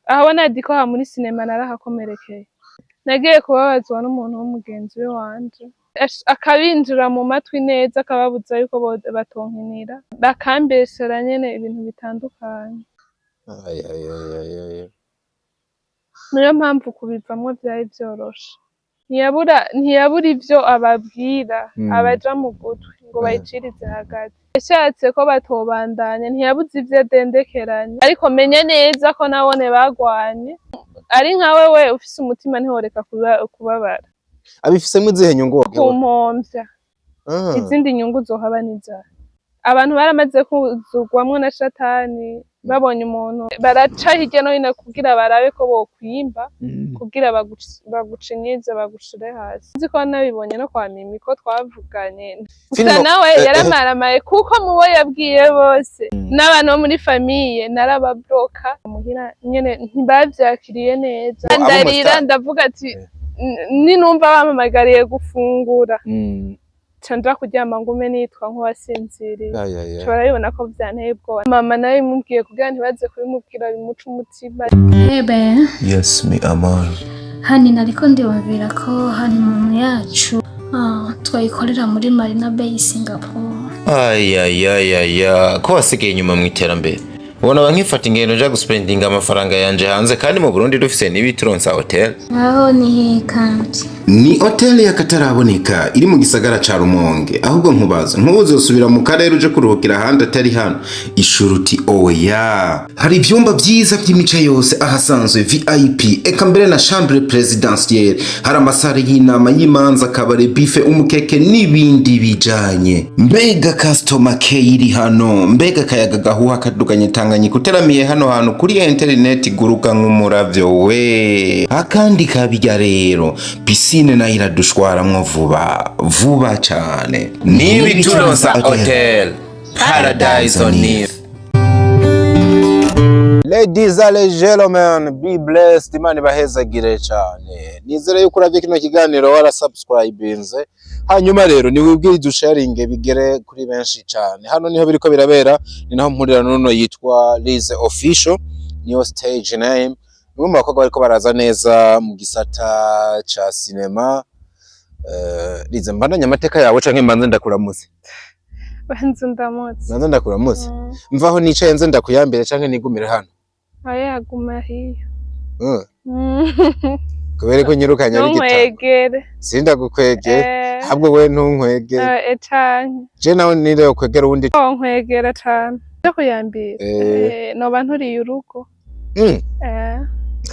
aho nadiko ha muri sinema narahakomerekeye nagiye kubabazwa n'umuntu w'umugenzi we wanje akabinjira mu matwi neza akababuza yuko batonkinira bakambesera nyene ibintu bitandukanye niyo mpamvu kubivamwo vyari vyoroshe ntiyabura ivyo ababwira abaja mu gutwi ngo bayicirize hagati yashatse ko batobandanya ntiyabuze ivyo adendekeranye ariko menya neza ko nabone bagwanye ari nka wewe ufise umutima ntiworeka kubabara abifisemwo izihe nyungu kumomvya izindi nyungu zohaba n'inzara abantu baramaze kuzugwamwo na shatani babonye umuntu baraca hirya no hino kugira barabe ko bokwimba kugira bagucinyize bagushire hasi nzi ko nabibonye no kwa Mimi ko twavuganye gusa nawe yaramaramaye kuko mubo yabwiye bose n'abantu bo muri famiye narababroka muhira nyene ntibavyakiriye neza ndarira ndavuga ati ninumva bamamagariye gufungura canja kuryama ngume nitwa nk'uwasinziriye nshobora bibona ko vyanteye ubwoba mama nawe imubwiye kugira ntibaze kubimubwira bimuca umutima yes me amor hani nariko ndibumvira ko hani mu yacu twayikorera muri Marina Bay Singapore ko wasigaye inyuma mu iterambere ubona bankifata ingendo nja guspendinga amafaranga yanje hanze kandi mu Burundi dufise n'ibituronsa hotel aho ni kandi ni hotel y'akataraboneka iri mu gisagara ca Rumonge ahubwo nkubaza ntuzosubira mu karere uje kuruhukira handi atari hano ishuruti oya hari ivyumba vyiza vy'imico yose ahasanzwe VIP eka mbere na chambre présidentielle hari amasare y'inama y'imanza kabare buffet umukeke n'ibindi bijanye mbega customer care iri hano mbega kayaga gahuha kaduganye Tanganyika uteramiye hano hantu kuri internet guruka nk'umuravyo we akandi kabijya rero piscine na iradushwaramwo vuba cyane n'ibituronsa hotel Paradise on Earth. Ladies and gentlemen, be blessed. Imana bahezagire cyane. Nizere yuko uravye kino kiganiro wara subscribinze. Hanyuma rero ni wibwire dusharinge bigere kuri benshi cyane. Hano niho biriko birabera, ni naho mpurira nuno yitwa Lize Official, niyo stage name. Nimwe mu bakobwa bariko baraza neza mu gisata ca cinema. Lize mbandanya amateka yawe canke mbanze ndakuramutse. Banze ndamutse. Banze ndakuramutse. Mvaho nicaye nze ndakuyambire canke nigumire hano. Aya guma hiyo. Kubera ko nyirukanye bigita. Ntumwegere. Sinda gukwegera. Ahubwo we ntunkwegere. Cyane. Je nawe nire ukwegera undi. Nkwegera cyane. Cyo kuyambira. No banturiye urugo.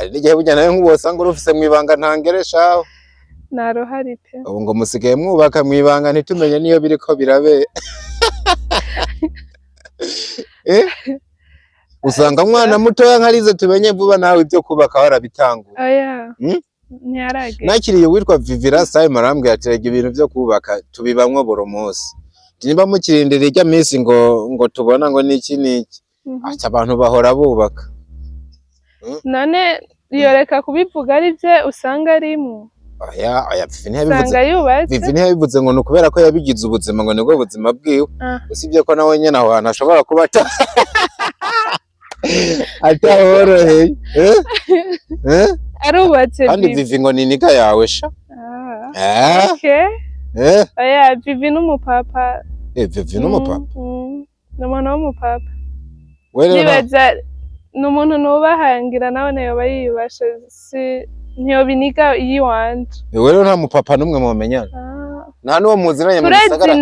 Ari n'igihe bujyana nawe nk'ubosanga urufise mu ibanga ntangereshaho. Narohari pe. Ubu ngo musigaye mwubaka mu ibanga ntitumenye niyo biriko birabe. Usanga mwana mutoya nkarize tumenye vuba nawe ibyo kubaka warabitangura. Oya. Nyarage. Nakiriye witwa Vivira Sai marambwe yaterega ibintu byo kubaka tubibamwo boromosi. Nimba mukirindira ijya minsi ngo tubona ngo niki niki. Acha abantu bahora bubaka. None yoreka kubivuga ari bye usanga arimo. Oya Vivi ntiyabivuze ngo nukubera ko yabigize ubuzima ngo nibwo buzima bwiwe. Usibye ko nawe nyene aho hantu ashobora kuba atahoroheye. Arubatse kandi Vivi ngo ni niga yawe sha. Okay. Oya Vivi n'umupapa. Vivi n'umupapa. N'umuntu w'umupapa. Nibaza n'umuntu nubahangira nawe nayo bayibasha si ntiyo biniga yiwanje. Rero nta mupapa numwe mumenyana. Nta nuwo muziranye mu gisagara.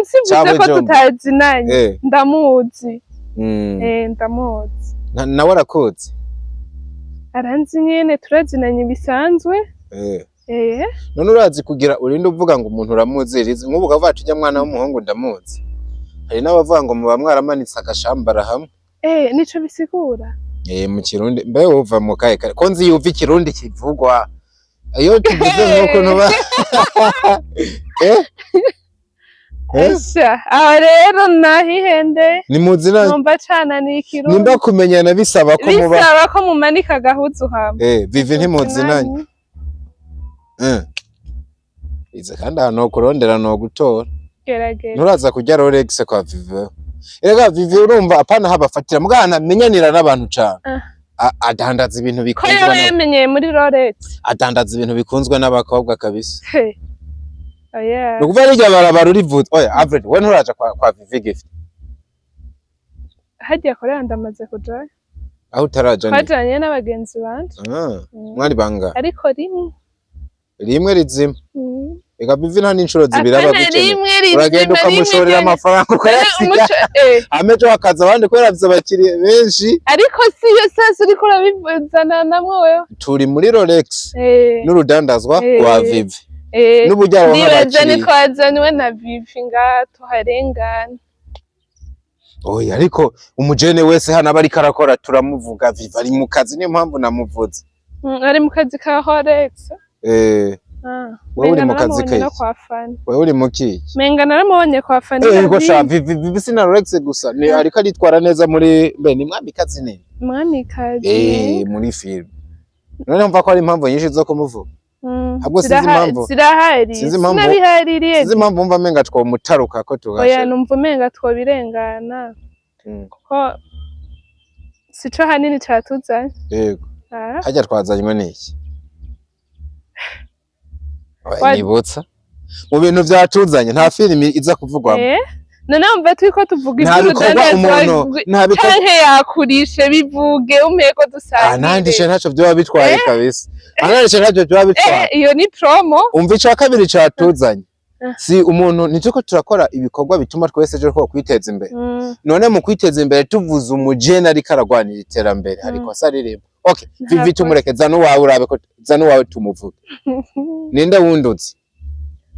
Nsivuze ko tutazinanye. Ndamuzi. Ndamuzi. Nawe arakoze. Aranzi nyene turazinanye bisanzwe. None urazi kugira urinde uvuga ngo umuntu uramuzirize nk'ubu kavuga tujya mwana w'umuhungu ndamuzi. Hari n'abavuga ngo muba mwaramanitse agashambara hamwe. Nico bisigura. Mu Kirundi mbe uva mu kahe kare ko nzi yuva ikirundi kivugwa iyo tuvuze nk'uko nuba aho rero nahihende ni muzina numva cana ni ikirundi nimba kumenyana bisaba ko mumanika agahuzu hamwe Vivi ntimuzinanye ize kandi ahantu kurondera no gutora nturaza kujya Rolex kwa Vivi. Erega Vivi urumva apana habafatira mugana menyanira n'abantu cyane. adandaza ibintu ko bikunzwe yamenyeye muri Rolex. adandaza ibintu bikunzwe n'abakobwa kabisa. Oya. Nukuvuga irya barabara urivuze. Oya Alfred, we nturaja kwa Vivi Gift. Hagiye korera ndamaze kujayo. Aho utaraja ni. Twajanye n'abagenzi banje. Mwari banga. Ariko rimwe rizima. Ega Vivi nta n'inshuro zibiri abagukeneye. Uragenda ukamushorera amafaranga ukayasiga. Amejo akaza abandi kubera afite abakiriya benshi. Ariko siyo sasa uriko urabivuzana namwe wewe. Turi muri Rolex. N'urudandazwa rwa Vivi. N'ubujyaro n'abakiriya. Nibaza twazanywe na Vivi ngaha tuharengana. Oya ariko umujene wese hano aba ariko arakora turamuvuga Vivi ari mu kazi niyo mpamvu namuvuze. Ari mu kazi ka Rolex. Wewe uri mu kazi ke? Wewe uri mu ki? Menga naramubonye kwa Fani. Yego sha Vivi sina Rolex gusa ni ariko aritwara neza muri ni mwami kazi nini? Mwami kazi. Muri film. None mva ko ari impamvu nyinshi zo kumuvuga. Ahubwo sinzi impamvu. Zirahari. Sinabihaririye. Sinzi impamvu mva menga twomutaruka ko tugasha. Oya numva menga twobirengana. Kuko sico hanini catuzanye. Yego. Hajya twazanywe n'iki? Nibutsa mu bintu byatuzanye nta filimi iza kuvugwamo. None umva turiko tuvuga ibyo canke yakurishe bivuge umeko dusangiye. Nandishe ntaco byo bitwaye kabisa. Nandishe ntaco byo bitwaye. Iyo ni promo. Umva ica kabiri catuzanye. Si umuntu nituko turakora ibikorwa bituma twese ejo ko kwiteza imbere. None mu kwiteza imbere tuvuze umujene ari karagwanira iterambere ariko saririmo. Okay, Vivi tumureke zano wawe urabe ko zano wawe tumuvuge. Ninde wundutse?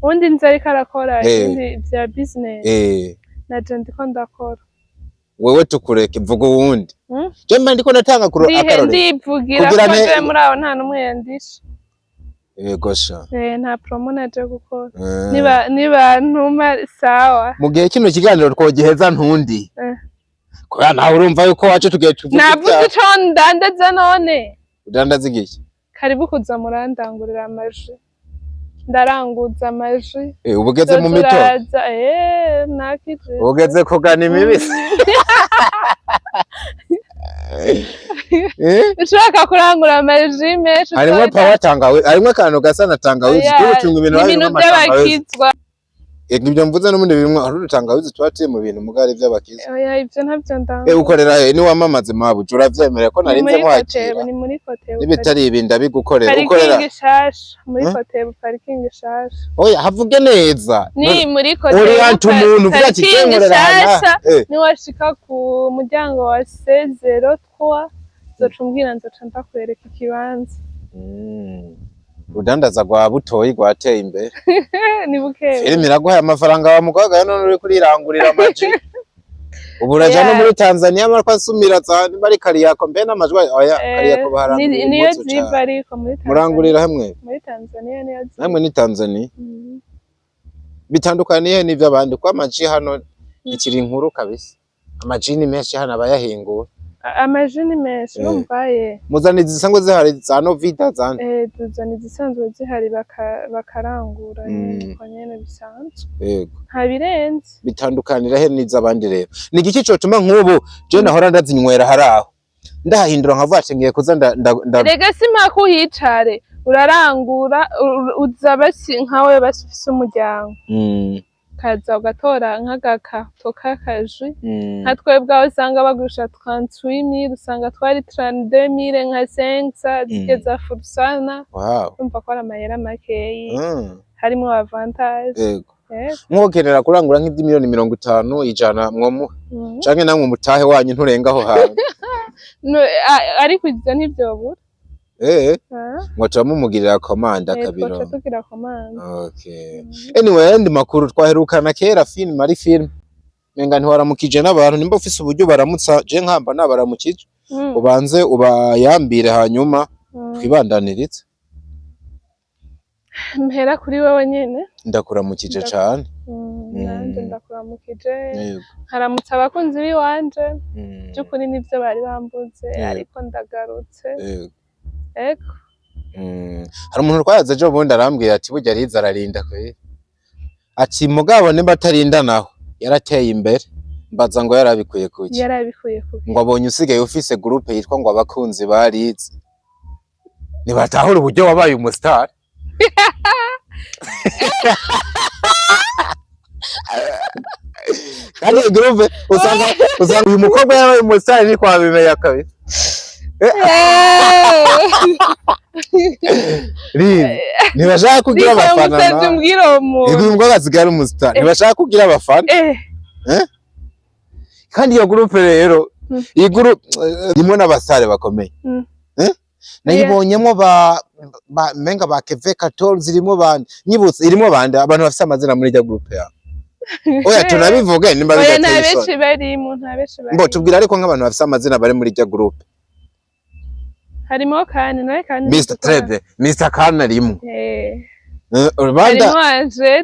Undi nzari karakora ibindi bya business. Naje ndiko ndakora. Wewe tukureke vuga uwundi. Je mba ndiko natanga akarore. Ndivugira ko je muri aho nta numwe yandisha. Yego sha. Nta promo naje gukora. Niba ntuma sawa. Mu gihe kino kiganiro twogiheza ntundi. Kwa nawe urumva yuko wacu tugiye tuvuga. Navuze cyo ndandaza none. Udandaza igiki? Karibu kuza murandangurira amaji. Ndaranguza amaji. Ubugeze mu mito. Nakije. Ubugeze kugana imibisi. Ushaka kurangura amaji menshi. Harimo power tangawe, harimo kantu gasa na tangawizi cyo gucunga ibintu harimo amatangawizi. Ibyo mvuze no mundi bimwe ari utangawizi twatiye mu bintu mugari by'abakiza. Oya ibyo ntabyo ndanga. Ukorera ni wamamaze mabu uravyemerera ko narinze mwakira. Ni muri Kotebu. Nibitari ibinda bigukorera ukorera. Parking shasha muri Kotebu parking shasha. Oya havuge neza. Ni muri Kotebu. Uri antu umuntu uvuga ati kenkorera hana. Ni washika ku muryango wa C03 zocumbwira nzoca ndakwereka ikibanza. Udandaza gwa butoyi gwateye imbere. Ni bukewe. Filimi iraguhaye amafaranga wa mukwaga none uri kurirangurira amaji. Ubu uraja no muri Tanzania marko asumira cyane bari kariyako mbe n'amajwi oya kariyako baharangurira. Niyo ziva ariko muri Tanzania. Murangurira hamwe. Muri Tanzania niyo ziva. Hamwe ni Tanzania. Bitandukaniye n'ivyo abandi kwa amaji hano ikiri inkuru kabisa. Amaji ni menshi hano abayahingura. Amajini menshi numvaye. Muzani zisanzwe zihari za Novida zane. Tuzani zisanzwe zihari bakarangura ko nyene bisanzwe. Yego. Nta birenze. Bitandukanira he n'izabandi rero. Ni igiki cotuma nk'ubu je nahora ndazinywera haraho. Ndahindura nkavuga ngiye kuza Rega sima kuhicare urarangura uza basi nkawe basufise umuryango. Kaza ugatora nk'agakato k'akaji nka twebwe aho usanga bagurisha 38,000 usanga twari 32,000 nka 5 zigeza furusana. Umva ko ari amahera makeyi harimo avantage. Yego. Mwogerera kurangura nk'iby'imiliyoni 50 ijana mwomu canke namwe mutahe wanyu nturengaho hantu. Ariko izo ntivyobura. Mwaca mumugirira komanda kabiro. Twaca tugira komanda. Okay. Anyway, ndi makuru twaherukana kera film ari film. Menga ntiwaramukije n'abantu nimba ufise uburyo baramutsa je nkamba nabaramukije. Ubanze ubayambire hanyuma twibandanirize. Mpera kuri wewe nyene. Ndakuramukije cyane. Nanje ndakuramukije. Haramutsa abakunzi biwanje. Byukuri nivyo bari bambuze ariko ndagarutse. Eko. Hari umuntu twayaze ejo bundi arambwira ati burya ariza ararinda kwe. Ati mugabo nimba atarinda naho yarateye imbere. mbaza ngo yarabikuye kuki yarabikuye kuki ngo abonye usigaye ufise groupe yitwa ngo abakunzi barize nibatahura uburyo wabaye umustar kandi groupe usanga uyu mukobwa yabaye umustar ni kwa bimenya kabisa ntibashaka kugira abafana uyu mukobwa asigaye ari umustar ntibashaka kugira abafana kandi iyo groupe rero iyi groupe irimo n'abasare bakomeye nayibonyemo menga ba Keve 14 zirimo bande nyibutse irimo bande abantu bafite amazina muri iryo groupe ya oya tunabivuge nimba bidateye benshi bari mu ntabeshi bari mbo tubwira ariko nk'abantu bafite amazina bari muri iryo groupe harimo kandi nawe kandi Mr Trebe Mr Kana arimo Rwanda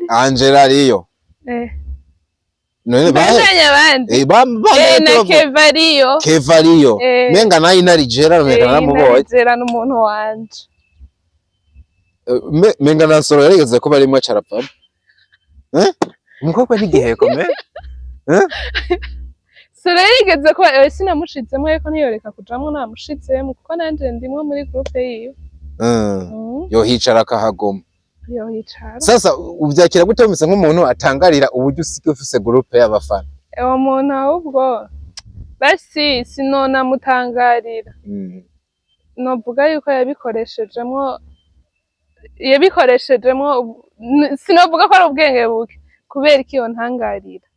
Angela ariyo none bazanya bandi na Kevariyo menga nayo inarijera menga namuboye inarijera n'umuntu wanje menga nansoro yarigeze kuba arimo carapfa umukobwa n'igiheko sore yarigeze kuba sinamushitsemo ariko ntiyoreka kujamwo namushitsemo kuko nanje ndimwe muri groupe yiyo yo hicara akahagoma yohicara sasa uvyakira gute umeze nk'umuntu atangarira uburyo usike ufise groupe y'abafana uwo muntu ahubwo basi sinona mutangarira novuga yuko yabikoresheje sinovuga ko ari ubwenge buke kubera iki yo ntangarira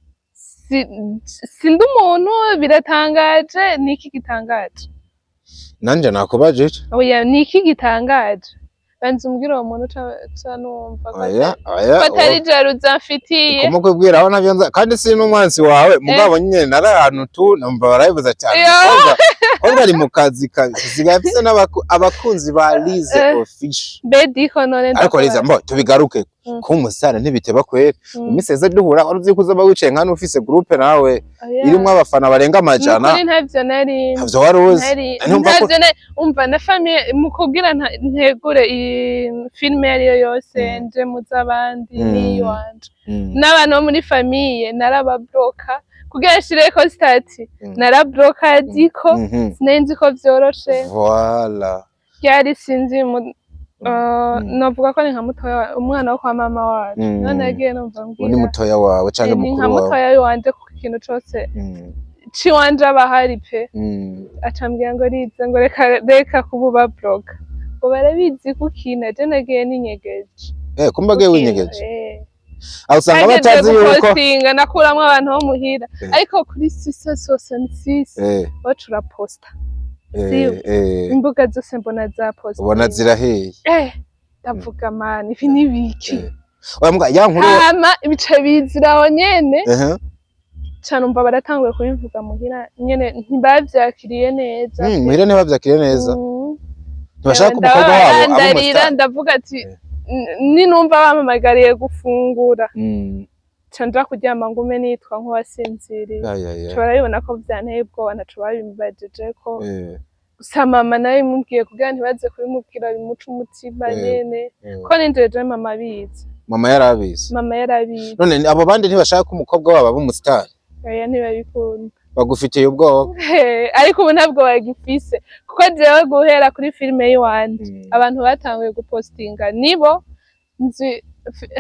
sindi umuntu biratangaje niki gitangaje nanje nakubaje oya niki gitangaje banze umbwira uwo muntu canumva ko atari jaruza mfitiye kumukubwira aho navyo nza kandi si n'umwansi wawe mugabo nyene nari ahantu tu numva barabivuza cyane kobwa ari mu kazi kasigaye afise abakunzi ba Lize Official bediko none ariko Lize mbo tubigaruke ko umusara ntibiteba kwera imiseze duhura waruzi kuzoba wicaye nkano ufise groupe nawe irimo abafana barenga amajana kuri ntavyo nari ntavyo waruzi umva na famille mukubwira ntegure filme yariyo yose nje muzabandi ni wanje n'abantu bo muri famille narababloka kugira shireko stati narabloka diko sinenzi ko vyoroshe voilà yari sinzi novuga ko ni nka mutoya umwana wo kwa mama wacu none yagiye numva mbwira ni mutoya wawe canke mukuru wawe ni nka mutoya wanje ku kintu cose ciwanje abahari pe acambwira ngo rize ngo reka kububa blog ngo barabizi kukina je nagiye ninyegeje kumba giye winyegeje aho usanga batazi yuko postinga nakuramwe abantu bo muhira ariko kuri 666 bacura posta imbuga zose mbona za posta ubona ziraheye ndavuga man ibi nibiki oya mbwa ya nkuru ibice biziraho nyene canumva baratanguye kubivuga muhira nyene ntibavyakiriye neza muhira ntibavyakiriye neza ntibashaka umukobwa wabo ndarira ndavuga ati ninumva bamamagariye gufungura canja kuryama ngume nitwa nk'uwasinziriye nshobora bibona ko vyanteye ubwoba ntaco babimbajije ko gusa mama nawe imubwiye kugira ntibaze kubimubwira bimuca umutima nyene ko ninjeje mama abizi mama yarabizi none abo bandi ntibashaka ko umukobwa wabo aba umustar oya ntibabikunda bagufitiye ubwoba ariko ubu ntabwo bagifise kuko jewe guhera kuri filime yiwanje abantu batanguye gupostinga nibo nzi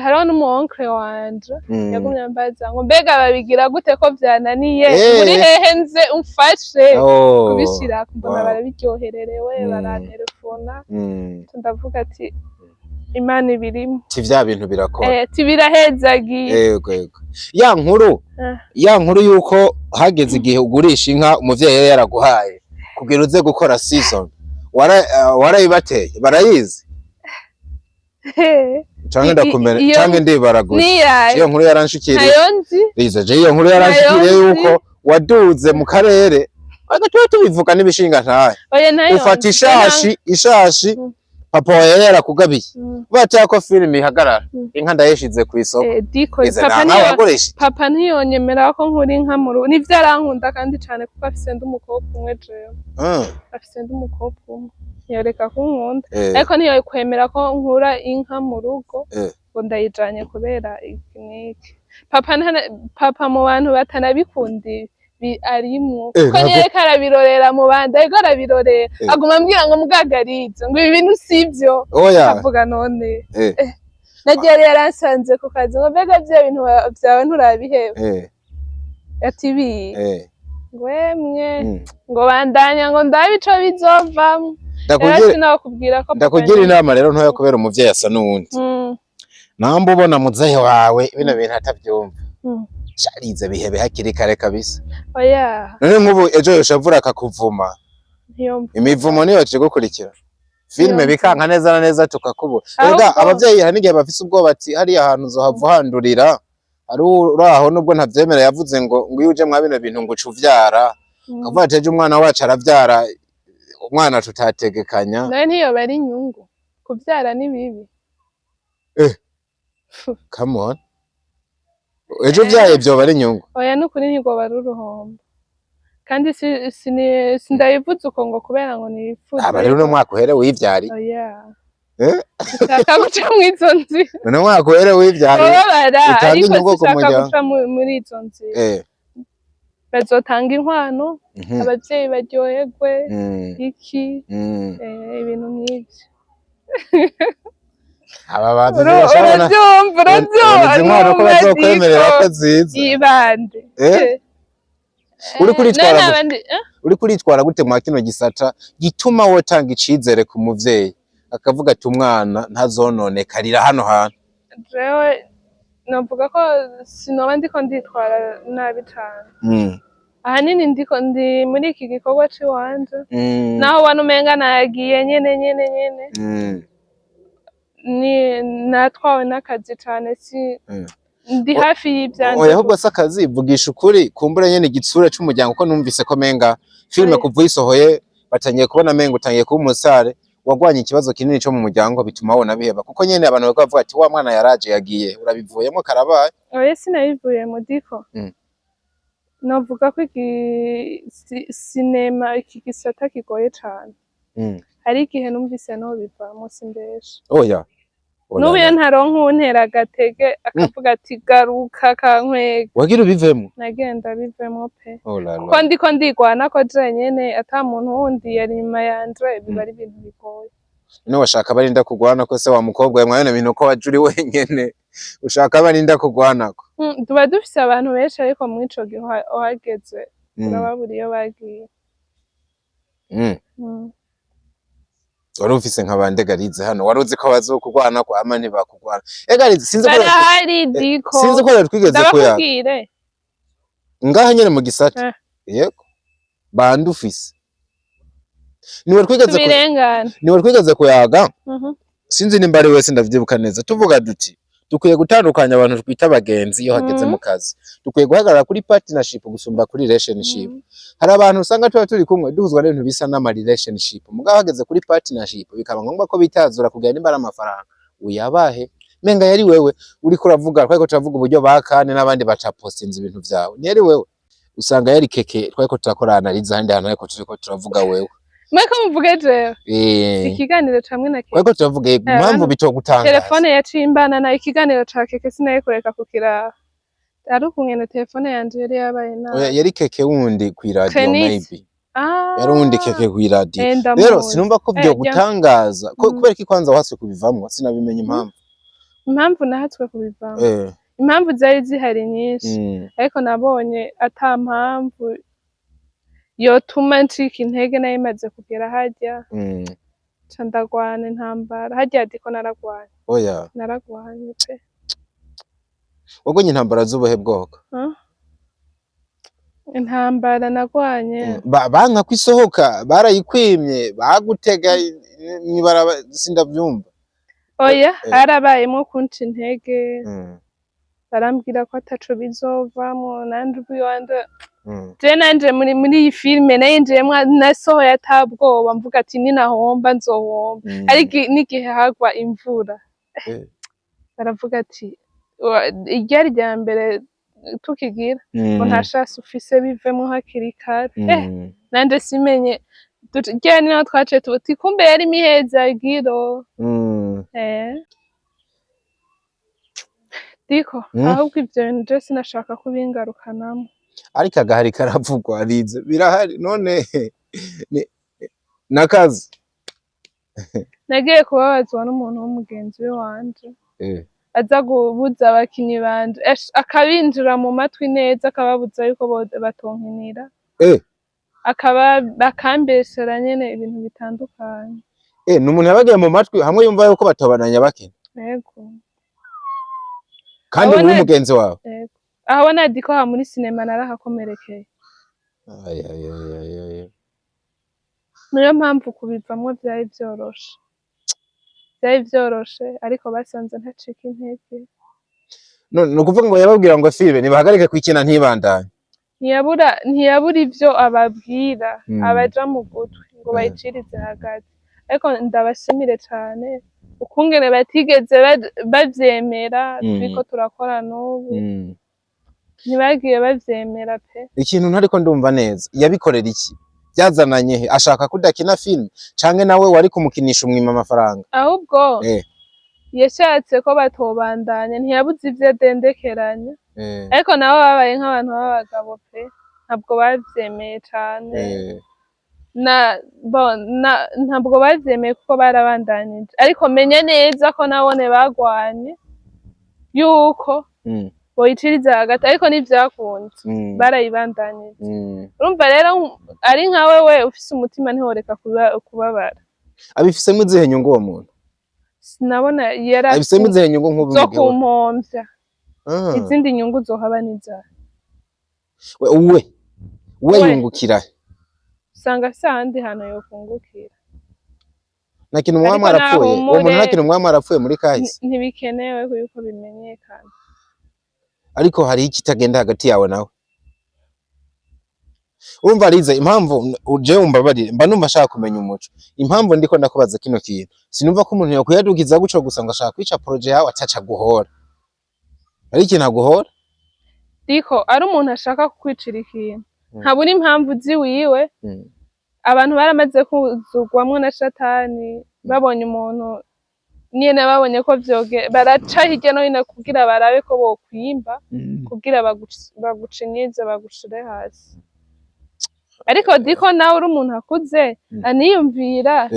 hariho n'umuonkle wanje yagumye ambaza ngo mbega babigira gute ko vyananiye muri hehe nze umfashe kubishira mbona barabiryohererewe barantelefona ndavuga ati Imana ibirimo ti vya bintu birakora ti birahezagiye yego ya nkuru yuko hageze igihe ugurisha inka umuvyeyi yari yaraguhaye kugira uze gukora season warayibateye barayizi canke ndakumera canke ndibaraguye iyo nkuru yaranshikiriye Lize je iyo nkuru yaranshikiriye yuko waduze mu karere agatuye tubivuga n'ibishinga ntaye ufata ishashi papa wawe yarakugabiye batako filime ihagarara inka ndayeshize ku isoko papa ntiyonyemera ko nkuri inka mu rugo nivyo arankunda kandi cane kuko afise ndumukobwa umwe jewe afise ndumukobwa umwe yoreka kunkunda ariko ntiyokwemera ko nkura inka mu rugo ngo ndayijanye kubera ikiniki papa mu bantu batanabikundi arimwo kuko niyo ariko arabirorera mu bandi ariko arabirorera aguma ambwira ngo mugagarize ngo ibi bintu sivyo avuga none nagiye yari yaransanze ku kazi ngo mbega vya bintu vyawe nturabiheba ati bi ngwemwe ngo bandanya ngo ndabe ico bizovamwo ndakugira inama rero ntoya kubera umuvyeyi asa n'uwundi namba ubona muzehe wawe bino bintu atavyumva sharize bihebe hakiri kare kabisa oya none nk'ubu ejo yoshavura akakuvuma imivumo niyo cigukurikira filme bikanka neza na neza tukakubura ega abavyeyi hari n'igihe bafise ubwoba ati hariya ahantu uzohava uhandurira ari uraho nubwo ntavyemera yavuze ngo iyo uje mwa bino bintu ngo ucuvyara kavuga ati ejo umwana wacu aravyara umwana tutategekanya nawe ntiyo bari inyungu kuvyara ni bibi come on ejo vyaye vyo bari inyungu oya nukuri ntigo bari uruhombo kandi sindabivuze uko ngo kubera ngo nifuza aba rero uno mwaka uhere wivyari oya ushaka guca mw'izo nzira uno mwaka uhere wivyari utanga inyungu ku muryango guca muri izo nzira bazotanga inkwano abavyeyi baryoherwe iki ibintu nk'ivyo aba bazi uravyumva ko bazokwemerera ko ziza ibande uri kuritwara gute mwa kino gisata gituma wotanga icizere ku muvyeyi akavuga ati umwana ntazononekarira hano hantu jewe novuga ko sinoba ndiko nditwara nabi cane ahanini ndi muri iki gikorwa c'iwanje naho ubona umenga nagiye nyene natwawe n'akazi cane ndi hafi y'ivyanje oya ahubwo se akazi vugisha ukuri kumbura nyene igitsura c'umuryango ko numvise ko menga filme kuva isohoye batangiye kubona menga utangiye kuba umusare wagwanye ikibazo kinini co mu muryango bituma wona biheba kuko nyene abantu bako bavuga ati wa mwana yaraje yagiye urabivuyemo karabaye oya sinabivuyemo diko novuga ko sinema iki gisata kigoye cane hari igihe numvise no bivamo simbesha oya n'ubu iyo ntaronka uwuntera agatege akavuga ati garuka kankwega wagira ubivemo nagenda bivemo pe kuko ndiko ndigwana ko jenyene ata muntu wundi yari inyuma yanje biba ari ibintu bigoye ino washaka barinda kugwana ko se wa mukobwa mwabona ibintu ko wajuri wenyene ushaka barinda kugwanako tuba dufise abantu benshi ariko mwico gihe uhageze urababura iyo bagiye wari ufise nk'abande Garize hano wari uzi ko bazokugwana ko amani bakugwana Garize sinzi ko rero twigeze kuya ngaha nyene mu gisata yego bande ufise niwe twigeze kuyaga sinzi nimba ari wese ndavyibuka neza tuvuga duti dukwiye gutandukanya abantu twita abagenzi iyo hageze mu kazi dukwiye guhagarara kuri partnership gusumba kuri relationship hari abantu usanga tuba turi kumwe duhuzwa n'ibintu bisa n'ama relationship mugabo hageze kuri partnership bikaba ngombwa ko bitazura kugira nimba ari amafaranga uyabahe menga yari wewe uri kuravuga twari ko turavuga uburyo bakane n'abandi bacapostinze ibintu vyawe ni yari wewe usanga yari keke twari ko turakora analize handi hano ariko turiko turavuga wewe mweko muvuge jewe ikiganiro camwe na keke twari ko turavuga impamvu bitogutangaza telefone yacimbana na ikiganiro ca keke sinayikoreka kukira ari ukungene telefone yanje yari yabaye nabi yari keke wundi kw'iradio maybe yari wundi keke kw'iradio rero sinumva ko byo gutangaza kubera ko kwanza wase kubivamwo sinabimenya impamvu nahatswe kubivamwo impamvu zari zihari nyinshi ariko nabonye ata mpamvu yotuma ncika intege nayo imaze kugera harya ca ndagwana intambara harya diko naragwanye oya naragwanye pe wagwanye intambara z'ubuhe bwoko intambara nagwanye banka kwisohoka barayikwimye bagutega nibaraba sindavyumva oya harabayemo kunca intege barambwira ko ataco bizovamwo nanje ubwiwanje je nanje muri iyi filime nayinjiyemwo nasohoye atabwoba mvuga ati ninahomba nzohomba ariko n'igihe hagwa imvura baravuga ati iryari rya mbere tukigira ngo nta shasi ufise bivemwo hakiri kare nanje simenye ryari naho twaciye tuti kumbe yari imihezagiro Diko ahubwo ivyo bintu je sinashaka kubingarukanamo. Ariko agahari karavugwa arize birahari none nakazi. Nagiye kubabazwa n'umuntu w'umugenzi we wanje. Aza gubuza abakinyi banje akabinjira mu matwi neza akababuza yuko batonkinira. Bakambesera nyene ibintu bitandukanye. N'umuntu yabagiye mu matwi hamwe yumva yuko batobananya bakina. Yego. Kandi uri umugenzi wawe. Yego. Ahabona Diko ha muri sinema narahakomerekeye. Niyo mpamvu kubivamwo vyari vyoroshe. Vyari vyoroshe ariko basanze ntacika intege. No kuvuga ngo yababwira ngo filme nibahagarike kwikina ntibandanye. Ntiyabura ivyo ababwira abaja mu gutwi ngo bayicirize hagati. Ariko ndabashimire cane ukungene batigeze bavyemera turiko turakora n'ubu. Ntibagiye bavyemera pe. Ikintu ntariko ndumva neza yabikorera iki? Byazananye he? Ashaka kudakina film canke nawe wari kumukinisha umwima amafaranga? Ahubwo yashatse ko batobandanya ntiyabuze ivyo adendekeranya. Ariko nabo babaye nk'abantu b'abagabo pe ntabwo bavyemeye cane. Ntabwo bavyemeye kuko barabandanije ariko menya neza ko nabone bagwanye yuko boyiciriza hagati ariko ntivyakunze barayibandanije. Urumva rero ari nka wewe ufise umutima ntihoreka kubabara. Abifisemo izihe nyungu uwo muntu? Sinabona abifisemo izihe nyungu nk'ubu zo kumpomvya. Izindi nyungu zohaba niza. We yungukira. Usanga sandi hano yokungukira. Nakintu umwami arapfuye. Uwo muntu nakintu umwami arapfuye muri kahise. Ntibikenewe yuko bimenyekana. Ariko hari ikitagenda hagati yawe nawe. Urumva arize impamvu uje umbabarire mba numva ashaka kumenya umuco. Impamvu ndiko ndakubaza kino kintu. Sinumva ko umuntu yokuyadukiza guco gusa ngo ashaka kwica project yawe ataca guhora. Ari ikintu aguhora? Diko ari umuntu ashaka kukwicira ikintu. Ntabura impamvu ziwiwe. Abantu baramaze kuzugwamwo na satani babonye umuntu nyene babonye ko baraca hirya no hino kugira barabe ko bokwimba kugira bagucinyize bagushire hasi. Ariko Diko nawe uri umuntu akuze aniyumvira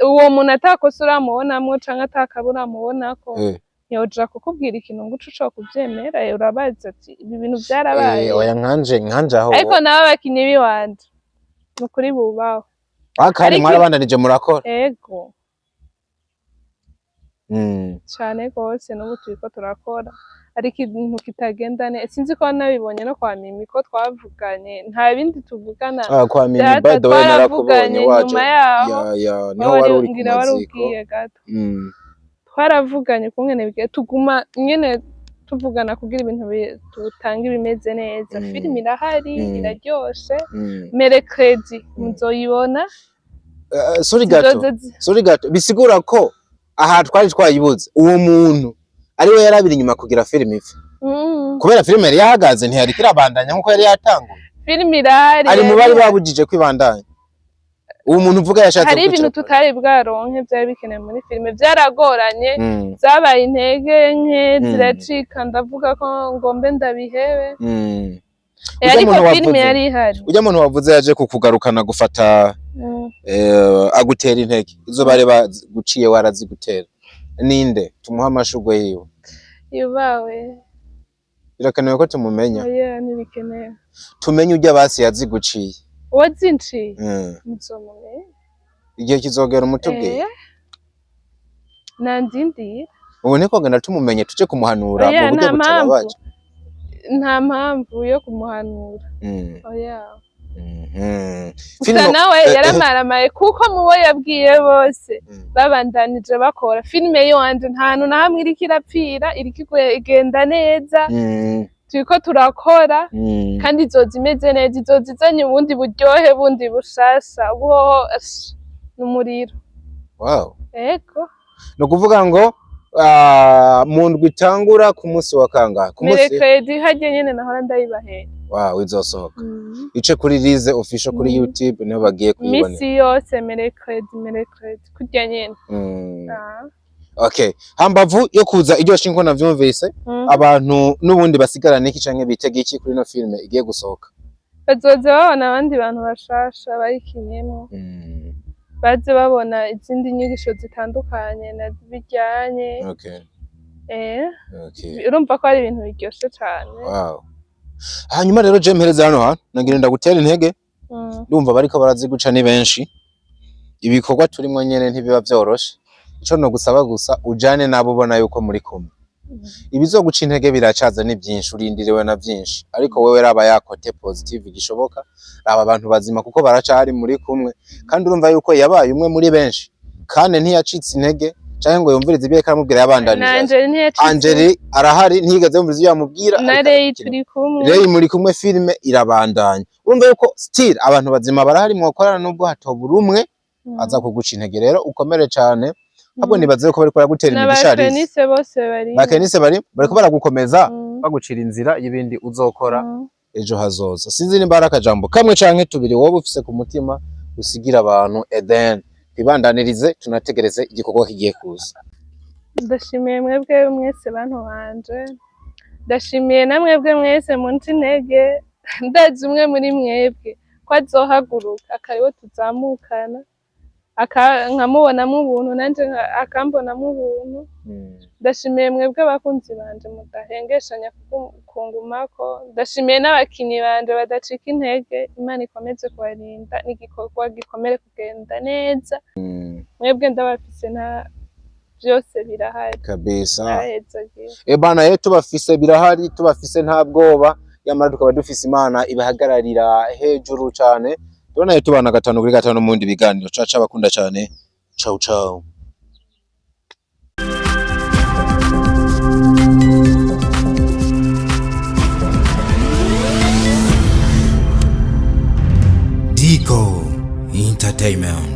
uwo muntu atakosa uramubonamwo canke atakabura amubonako yoja kukubwira ikintu ngo uco kuvyemera urabaza ati ibi bintu vyarabaye. Oya nkanje aho. Ariko nawe abakinyi biwanje nukuri bubaho. Akari mwarabandanije murakora? Ego. Cane gose n'ubu turiko turakora ariko ibintu kitagenda neza sinzi ko nabibonye no kwa Mimi ko twavuganye nta bindi tuvugana. Kwa Mimi by the way narakubonye waje niho wari uri kumaziko gato. Twaravuganye kungene bigiye tuguma nyene tuvugana kugira ibintu tutanga ibimeze neza. Film irahari iraryoshe. Mercredi muzoyibona. Sorry gato bisigura ko aha twari twayibuze uwo muntu ariwe yarabira inyuma kugira film ife. Kubera film yari yahagaze ntiyari kirabandanya nkuko yari yatanguye. Film irahari ari mu bari babujije kwibandanya. Uwo muntu uvuga yashatse hari ibintu tutari bwaronke byari bikenewe muri filime byaragoranye. Zabaye intege nke ziracika ndavuga ko ngombe ndabihebe. Ariko filime yari ihari. Ujya muntu wavuze yaje kukugarukana gufata agutera intege izo bare baguciye warazigutera ninde tumuha amashugwe yiwe yubawe birakenewe ko tumumenya. Oya ntibikenewe tumenye ujya basi yaziguciye wazinciye muzomume igihe kizogera umutubwiye nandindi ubu niko gana tumumenye tuje kumuhanura mu buryo butababaje. Nta mpamvu yo kumuhanura. Oya nawe yaramaramaye kuko mubo yabwiye bose babandanije bakora filime yanje ntantu na hamwe iriko irapfira iriko igenda neza. Turiko turakora kandi izoza imeze neza izoza izanye ubundi buryohe bundi bushasha ubuhoho n'umuriro. Wow. Ego no kuvuga ngo mu ndwi itangura ku munsi wa kangahe? Ku munsi Mercredi haje nyene nahora ndayibahera. Wow, izosohoka. Ice kuri Lize official kuri YouTube niho bagiye kuyibona. Misi yose Mercredi kurya nyene. Okay, hambavu yo kuza iryo shinko navyumvise abantu nubundi basigarana iki canke bitege iki kuri no filme igiye gusohoka? Bazoza babona abandi bantu bashasha bayikinyemo, baze babona izindi nyigisho zitandukanye na bijyanye. Okay. Urumva ko ari ibintu biryoshe cyane. Wow. Hanyuma rero je mpereza hano hantu nagira ndagutera intege. Ndumva bariko baraziguca ni benshi. Ibikorwa turimo nyene ntibiba vyoroshe. Ico no gusaba gusa ujane nabo ubona yuko muri kumwe. Ibizoguca intege biracaza ni byinshi, urindiriwe na byinshi, ariko wewe raba yakote positive gishoboka, raba abantu bazima kuko baracari muri kumwe, kandi urumva yuko yabaye umwe muri benshi, kandi ntiyacitse intege canke ngo yumvirize ibyo akamubwira yabandanije. Angeli arahari, ntigeze yumviriza ibyo yamubwira. Na Ray turi kumwe. Ray muri kumwe, filme irabandanya. Urumva yuko still abantu bazima barahari mwokorana nubwo hatobura umwe aza kuguca intege. Rero ukomere cyane. Ahubwo nibaze ko bariko baragutera imigishari. Bakenise bose bari. Bakenise bari bariko baragukomeza bagucira inzira y'ibindi uzokora ejo hazoza. Sinzi nimba ari akajambo kamwe canke tubiri wowe ufise ku mutima usigira abantu Eden bibandanirize, tunategereze igikorwa kigiye kuza. Ndashimiye mwebwe mwese bantu banje, ndashimiye na mwebwe mwese munsi intege, ndazi umwe muri mwebwe ko azohaguruka akariwo tuzamukana nkamubonamo ubuntu nanje akambonamo ubuntu. Ndashimiye mwebwe abakunzi banje mudahengeshanya kungumako, ndashimiye n'abakinyi banje badacika intege, Imana ikomeze kubarinda n'igikorwa gikomere kugenda neza. Mwebwe ndabafise nta byose birahari kabisa. Bana yetu tubafise birahari, tubafise nta bwoba, yamara tukaba dufise Imana ibahagararira hejuru cyane. Tubona yetu bana 5-5 mu ndi biganiro caca bakunda cyane. Ciao ciao. Digo Entertainment.